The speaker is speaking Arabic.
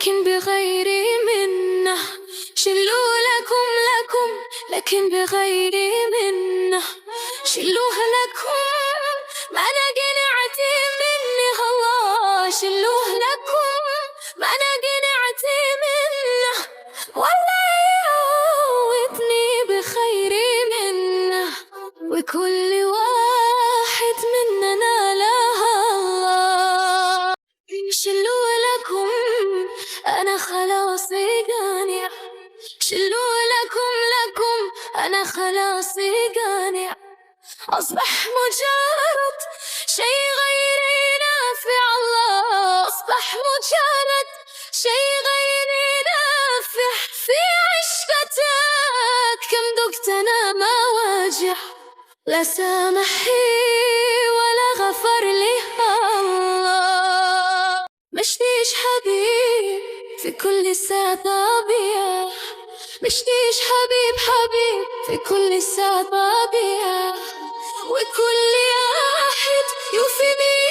لكن بغير منه. شلوا لكم لكن بغير منه. شلوه لكم ما أنا قنعت منه. الله شلوه لكم ما أنا قنعت منه. والله يعوضني بخير منه. وكل واحد مننا له الله. شلوا لكم أنا خلاص قانع. شلوا لكم أنا خلاص قانع. أصبح مجرد شي غير نافع. الله أصبح مجرد شي غير نافع. في عشقتك كم ذقت أنا ما واجع. لا سامحي ولا غفر لي الله. مشتيش حبيب في كل ساعة طبيعة. مشتيش حبيب في كل ساعة طبيعة. وكل واحد يوفي بي